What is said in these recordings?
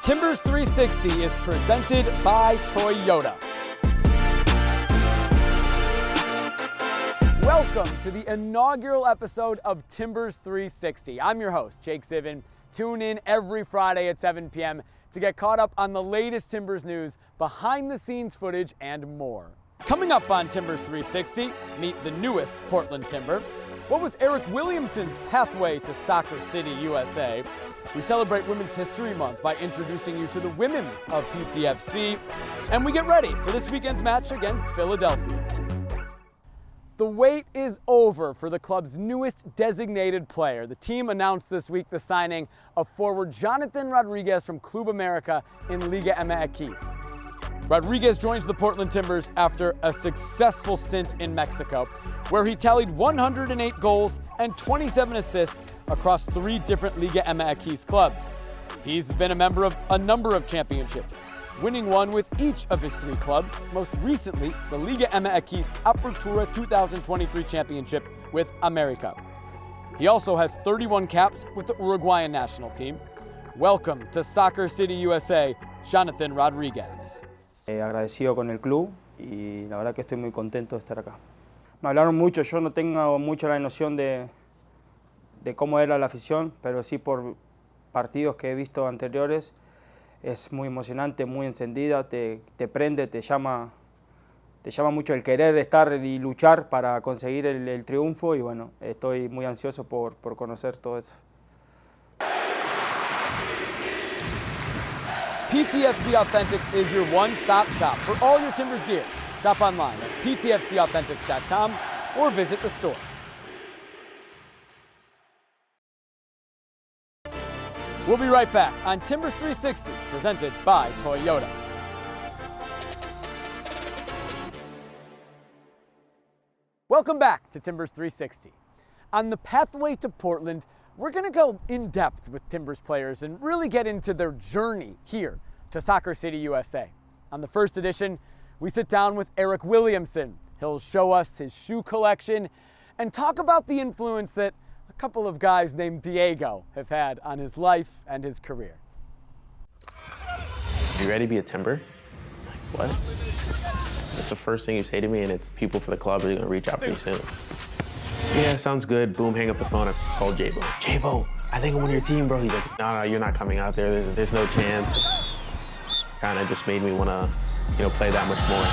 Timbers 360 is presented by Toyota. Welcome to the inaugural episode of Timbers 360. I'm your host, Jake Zivin. Tune in every Friday at 7 p.m. to get caught up on the latest Timbers news, behind-the-scenes footage, and more. Coming up on Timbers 360, meet the newest Portland Timber. What was Eryk Williamson's pathway to Soccer City, USA? We celebrate Women's History Month by introducing you to the women of PTFC. And we get ready for this weekend's match against Philadelphia. The wait is over for the club's newest designated player. The team announced this week the signing of forward Jonathan Rodríguez from Club America in Liga MX. Rodríguez joins the Portland Timbers after a successful stint in Mexico, where he tallied 108 goals and 27 assists across 3 different Liga MX clubs. He's been a member of a number of championships, winning one with each of his 3 clubs, most recently the Liga MX Apertura 2023 championship with America. He also has 31 caps with the Uruguayan national team. Welcome to Soccer City, USA, Jonathan Rodríguez. Agradecido con el club y la verdad que estoy muy contento de estar acá. Me hablaron mucho, yo no tengo mucho la noción de cómo era la afición, pero sí por partidos que he visto anteriores. Es muy emocionante, muy encendida, te prende, te llama mucho el querer estar y luchar para conseguir el triunfo y bueno, estoy muy ansioso por conocer todo eso. PTFC Authentics is your one-stop shop for all your Timbers gear. Shop online at ptfcauthentics.com or visit the store. We'll be right back on Timbers 360, presented by Toyota. Welcome back to Timbers 360. On the pathway to Portland, we're going to go in depth with Timbers players and really get into their journey here to Soccer City, USA. On the first edition, we sit down with Eryk Williamson. He'll show us his shoe collection and talk about the influence that a couple of guys named Diego have had on his life and his career. You ready to be a Timber? Like, what? That's the first thing you say to me, and it's people for the club are going to reach out pretty soon. Yeah, sounds good. Boom, hang up the phone. I called J-Bo. J-Bo, I think I'm on your team, bro. He's like, no, you're not coming out there. There's no chance. Kind of just made me want to, play that much more.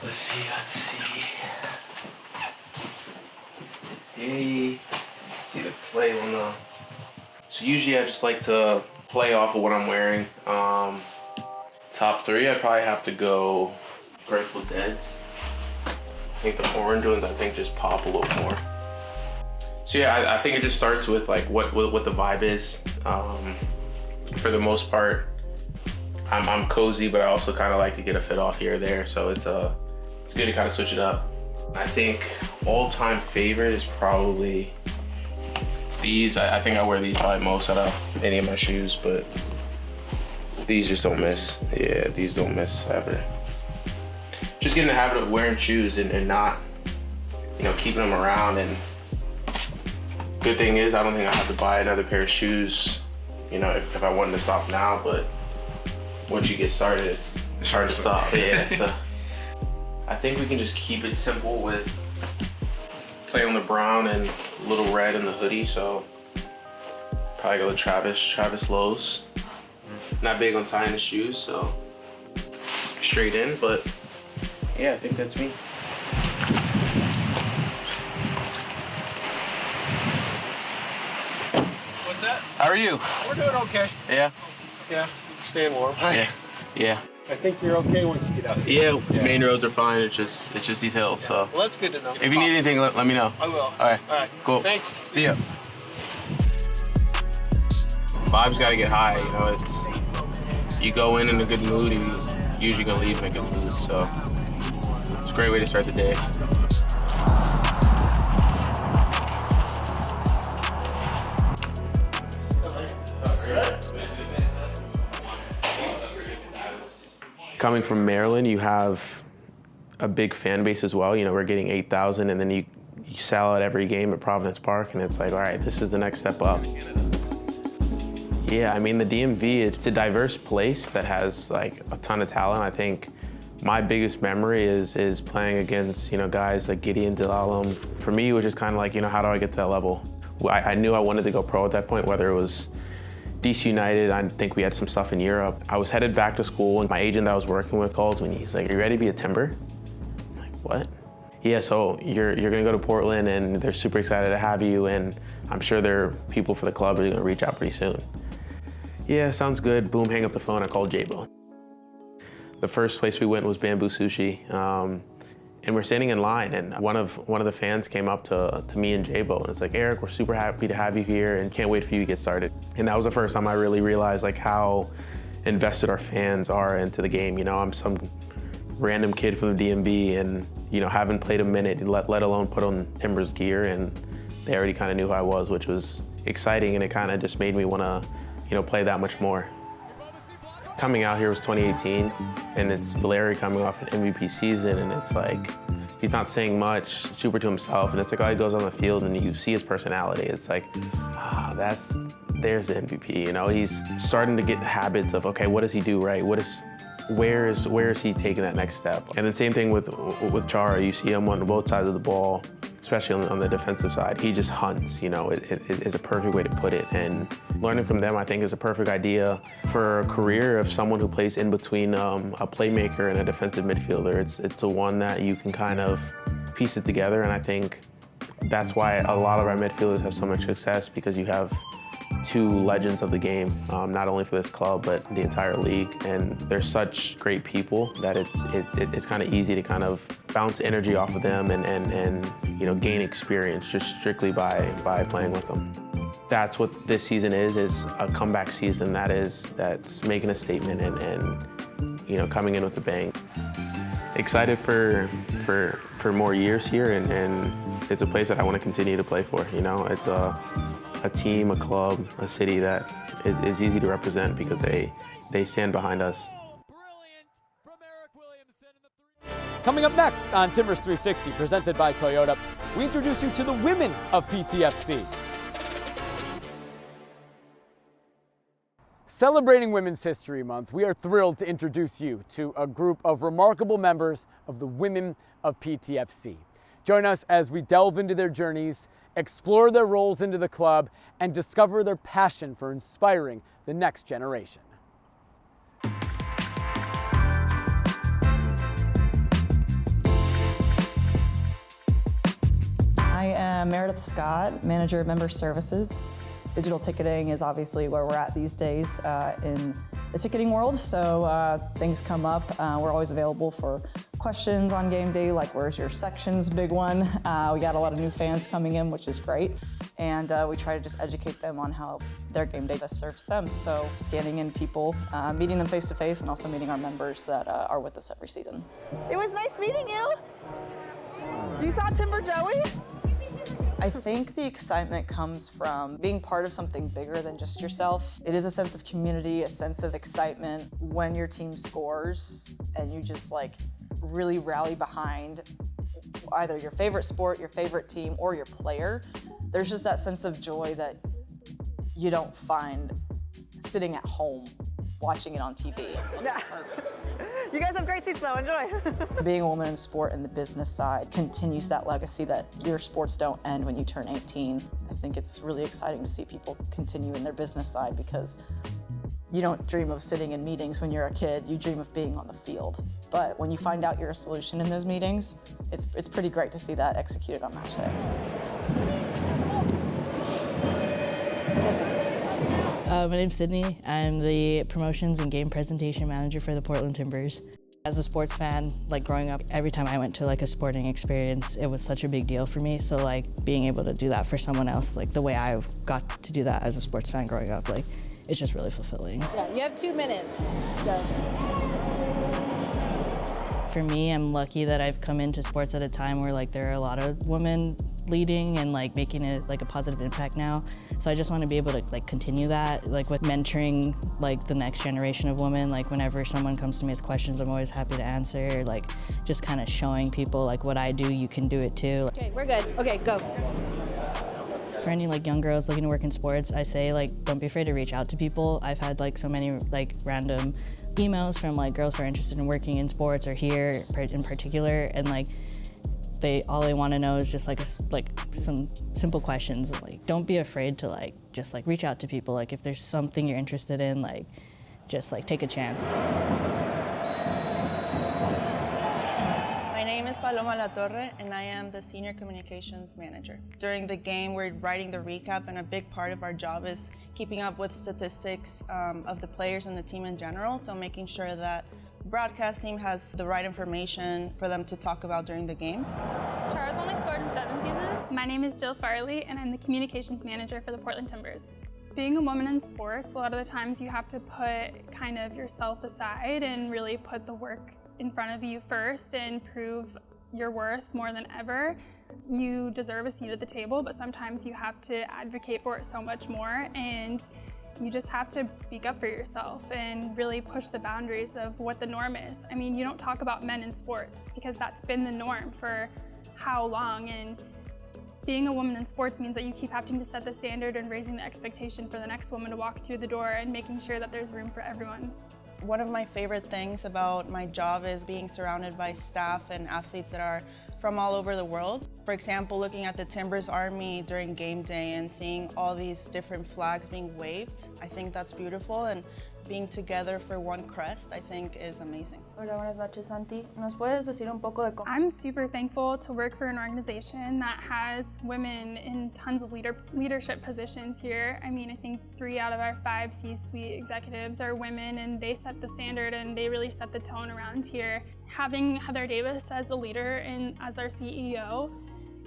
Let's see. Today, let's see the play on the. So usually I just like to play off of what I'm wearing. Top 3, I'd probably have to go Grateful Dead's. I think the orange ones, just pop a little more. So yeah, I think it just starts with like what the vibe is. For the most part, I'm cozy, but I also kind of like to get a fit off here or there. So it's good to kind of switch it up. I think all-time favorite is probably these. I think I wear these probably most out of any of my shoes, but these just don't miss. Yeah, these don't miss ever. Just getting the habit of wearing shoes and not, keeping them around. And good thing is I don't think I have to buy another pair of shoes, if I wanted to stop now, but once you get started, it's hard to stop. Yeah. So I think we can just keep it simple with play on the brown and a little red in the hoodie, so probably go with Travis Lowe's. Not big on tying the shoes, so straight in, but yeah, I think that's me. What's that? How are you? We're doing okay. Yeah? Yeah, staying warm. Yeah. I think you're okay once you get out here. Yeah, main roads are fine. It's just these hills, so. Well, that's good to know. If you need anything, let me know. I will. All right. Cool. Thanks. See ya. Vibes gotta get high, it's, you go in a good mood, and you're usually gonna leave in a good mood, so it's a great way to start the day. Coming from Maryland, you have a big fan base as well. You know, we're getting 8,000, and then you sell out every game at Providence Park, and it's like, all right, this is the next step up. Yeah, I mean, the DMV, it's a diverse place that has like a ton of talent. I think my biggest memory is playing against, you know, guys like Gideon Dalalum. For me, it was just kind of like, you know, how do I get to that level? I knew I wanted to go pro at that point, whether it was DC United. I think we had some stuff in Europe. I was headed back to school, and my agent that I was working with calls me. He's like, "Are you ready to be a Timber?" I'm like, "What?" "Yeah, so you're gonna go to Portland, and they're super excited to have you, and I'm sure there are people for the club who are gonna reach out pretty soon." "Yeah, sounds good." Boom, hang up the phone. I called J-Bo. The first place we went was Bamboo Sushi, and we're standing in line, and one of the fans came up to me and J-Bo, and it's like, "Eryk, we're super happy to have you here, and can't wait for you to get started." And that was the first time I really realized like how invested our fans are into the game. You know, I'm some random kid from the DMV, and you know, haven't played a minute, let alone put on Timbers gear, and they already kind of knew who I was, which was exciting, and it kind of just made me want to, you know, play that much more. Coming out here was 2018, and it's Valeri coming off an MVP season, and it's like, he's not saying much, super to himself, and it's like, oh, he goes on the field and you see his personality. It's like, there's the MVP, you know? He's starting to get habits of, okay, what does he do right? Where is he taking that next step? And the same thing with Chara. You see him on both sides of the ball, especially on the defensive side. He just hunts, you know, it's a perfect way to put it. And learning from them, I think, is a perfect idea for a career of someone who plays in between a playmaker and a defensive midfielder. It's the one that you can kind of piece it together, and I think that's why a lot of our midfielders have so much success, because you have two legends of the game, not only for this club, but the entire league. And they're such great people that it's kind of easy to kind of bounce energy off of them and you know, gain experience just strictly by playing with them. That's what this season is a comeback season that's making a statement and you know, coming in with a bang. Excited for more years here, and it's a place that I want to continue to play for. You know, it's a team, a club, a city that is easy to represent because they stand behind us. Brilliant from Eryk Williamson. Coming up next on Timbers 360, presented by Toyota, we introduce you to the women of PTFC. Celebrating Women's History Month, we are thrilled to introduce you to a group of remarkable members of the women of PTFC. Join us as we delve into their journeys, explore their roles into the club, and discover their passion for inspiring the next generation. I am Meredith Scott, Manager of Member Services. Digital ticketing is obviously where we're at these days in the ticketing world, so things come up. We're always available for questions on game day, like where's your sections, big one. We got a lot of new fans coming in, which is great, and we try to just educate them on how their game day best serves them. So scanning in people, meeting them face to face, and also meeting our members that are with us every season. It was nice meeting you. You saw Timber Joey? I think the excitement comes from being part of something bigger than just yourself. It is a sense of community, a sense of excitement when your team scores and you just like really rally behind either your favorite sport, your favorite team, or your player. There's just that sense of joy that you don't find sitting at home watching it on TV. Yeah. You guys have great seats though, enjoy. Being a woman in sport and the business side continues that legacy that your sports don't end when you turn 18. I think it's really exciting to see people continue in their business side, because you don't dream of sitting in meetings when you're a kid, you dream of being on the field. But when you find out you're a solution in those meetings, it's pretty great to see that executed on match day. My name's Sydney. I'm the promotions and game presentation manager for the Portland Timbers. As a sports fan, like growing up, every time I went to like a sporting experience, it was such a big deal for me. So like being able to do that for someone else, like the way I got to do that as a sports fan growing up, like it's just really fulfilling. Yeah, you have 2 minutes, so. For me, I'm lucky that I've come into sports at a time where like there are a lot of women leading and like making it like a positive impact now. So I just want to be able to like continue that, like with mentoring like the next generation of women. Like whenever someone comes to me with questions, I'm always happy to answer. Like just kind of showing people like what I do, you can do it too. Okay, we're good. Okay, go. For any like young girls looking to work in sports, I say like don't be afraid to reach out to people. I've had like so many like random emails from like girls who are interested in working in sports or here in particular, and like all they want to know is just like some simple questions. Like don't be afraid to like just like reach out to people. Like if there's something you're interested in, like just like take a chance. My name is Paloma La Torre, and I am the Senior Communications Manager. During the game, we're writing the recap, and a big part of our job is keeping up with statistics of the players and the team in general, so making sure that the broadcast team has the right information for them to talk about during the game. Chara's only scored in 7 seasons. My name is Jill Farley, and I'm the Communications Manager for the Portland Timbers. Being a woman in sports, a lot of the times you have to put kind of yourself aside and really put the work in front of you first and prove your worth more than ever. You deserve a seat at the table, but sometimes you have to advocate for it so much more, and you just have to speak up for yourself and really push the boundaries of what the norm is. I mean, you don't talk about men in sports because that's been the norm for how long, and being a woman in sports means that you keep having to set the standard and raising the expectation for the next woman to walk through the door and making sure that there's room for everyone. One of my favorite things about my job is being surrounded by staff and athletes that are from all over the world. For example, looking at the Timbers Army during game day and seeing all these different flags being waved, I think that's beautiful, and being together for one crest, I think is amazing. Hola, buenas noches, Santi. ¿Nos puedes decir un poco de cómo? I'm super thankful to work for an organization that has women in tons of leadership positions here. I mean, I think 3 out of our 5 C-suite executives are women, and they set the standard and they really set the tone around here. Having Heather Davis as a leader and as our CEO,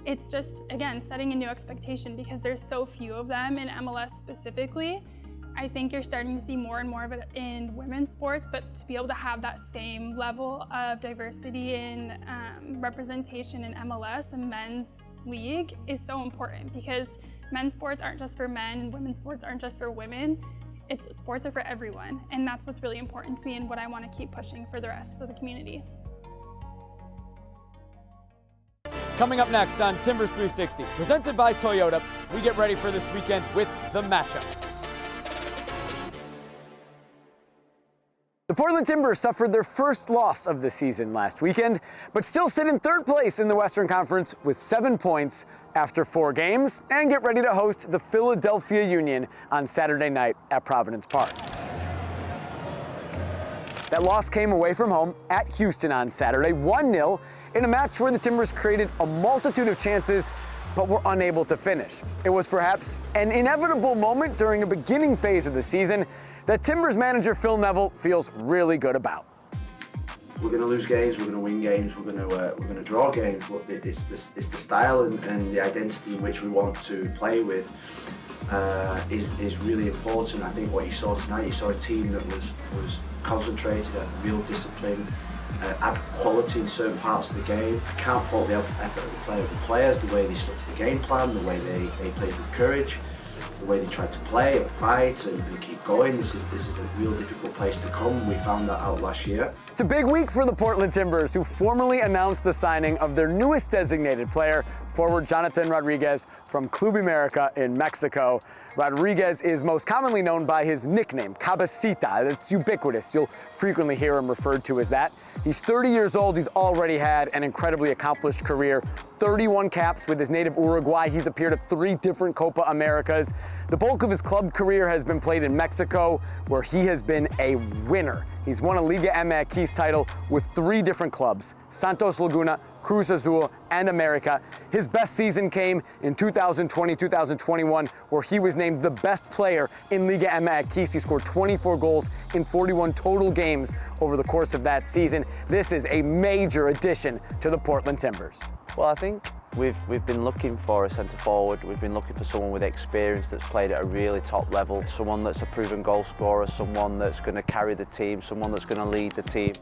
it's just, again, setting a new expectation because there's so few of them in MLS specifically. I think you're starting to see more and more of it in women's sports, but to be able to have that same level of diversity and representation in MLS and men's league is so important because men's sports aren't just for men, women's sports aren't just for women. Sports are for everyone, and that's what's really important to me and what I want to keep pushing for the rest of the community. Coming up next on Timbers 360, presented by Toyota, we get ready for this weekend with the matchup. The Portland Timbers suffered their first loss of the season last weekend, but still sit in 3rd place in the Western Conference with 7 points after 4 games and get ready to host the Philadelphia Union on Saturday night at Providence Park. That loss came away from home at Houston on Saturday, 1-0, in a match where the Timbers created a multitude of chances but were unable to finish. It was perhaps an inevitable moment during a beginning phase of the season that Timbers manager Phil Neville feels really good about. We're going to lose games, we're going to win games, we're going to draw games, but it's the style and the identity in which we want to play with is really important. I think what you saw tonight, you saw a team that was concentrated, had real discipline, had quality in certain parts of the game. I can't fault the effort of the players, the way they stuck to the game plan, the way they played with courage, the way they tried to play and fight and keep going. This is a real difficult place to come. We found that out last year. It's a big week for the Portland Timbers, who formally announced the signing of their newest designated player, forward Jonathan Rodríguez from Club America in Mexico. Rodríguez is most commonly known by his nickname, Cabecita. It's ubiquitous. You'll frequently hear him referred to as that. He's 30 years old. He's already had an incredibly accomplished career. 31 caps with his native Uruguay. He's appeared at 3 different Copa Americas. The bulk of his club career has been played in Mexico, where he has been a winner. He's won a Liga MX title with 3 different clubs, Santos Laguna, Cruz Azul, and America. His best season came in 2020-2021, where he was named the best player in Liga MX. He scored 24 goals in 41 total games over the course of that season. This is a major addition to the Portland Timbers. Well, I think we've been looking for a centre forward. We've been looking for someone with experience that's played at a really top level, someone that's a proven goal scorer, someone that's going to carry the team, someone that's going to lead the team.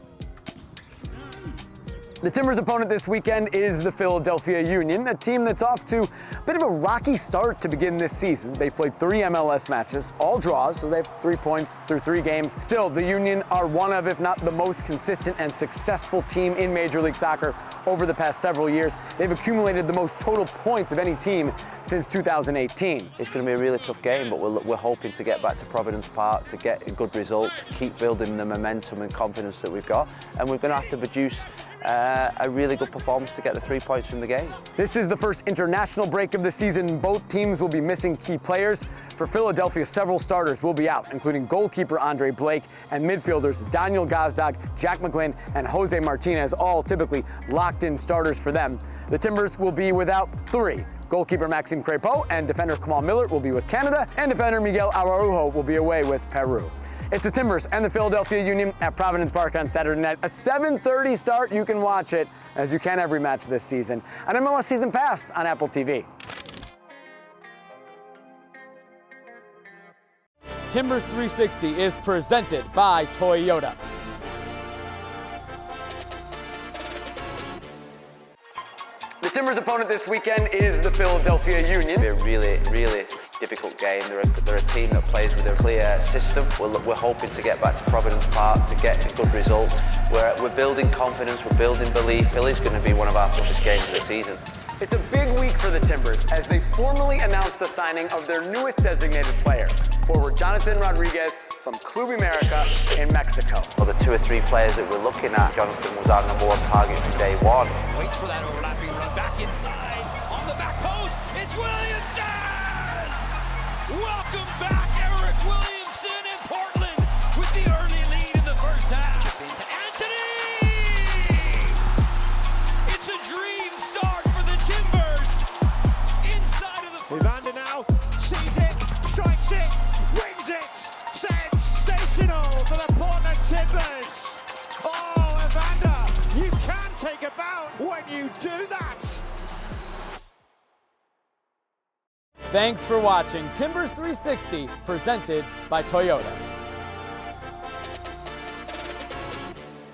The Timbers' opponent this weekend is the Philadelphia Union, a team that's off to a bit of a rocky start to begin this season. They've played 3 MLS matches, all draws, so they have 3 points through 3 games. Still, the Union are one of, if not the most consistent and successful team in Major League Soccer over the past several years. They've accumulated the most total points of any team since 2018. It's going to be a really tough game, but we're hoping to get back to Providence Park to get a good result, to keep building the momentum and confidence that we've got, and we're going to have to produce a really good performance to get the 3 points from the game. This is the first international break of the season. Both teams will be missing key players. For Philadelphia, several starters will be out, including goalkeeper Andre Blake and midfielders Daniel Gazdag, Jack McGlynn, and Jose Martinez, all typically locked-in starters for them. The Timbers will be without 3. Goalkeeper Maxime Crépeau and defender Kamal Miller will be with Canada, and defender Miguel Araujo will be away with Peru. It's the Timbers and the Philadelphia Union at Providence Park on Saturday night. A 7:30 start. You can watch it, as you can every match this season, on MLS Season Pass on Apple TV. Timbers 360 is presented by Toyota. The Timbers' opponent this weekend is the Philadelphia Union. It'll be a really, really difficult game. They're a team that plays with a clear system. We're hoping to get back to Providence Park to get a good result. We're building confidence, we're building belief. Philly's going to be one of our toughest games of the season. It's a big week for the Timbers as they formally announced the signing of their newest designated player, forward Jonathan Rodríguez from Club America in Mexico. For the 2 or 3 players that we're looking at, Jonathan was our #1 target from day one. Waits for that overlapping run back inside, on the back post, it's Williamson! Welcome back, Eryk Williamson in Portland with the early lead in the first half. Chip into Anthony! It's a dream start for the Timbers. Inside of the first. Evander now sees it, strikes it, wins it. Sensational for the Portland Timbers. Oh, Evander, you can take a bound when you do that. Thanks for watching Timbers 360, presented by Toyota.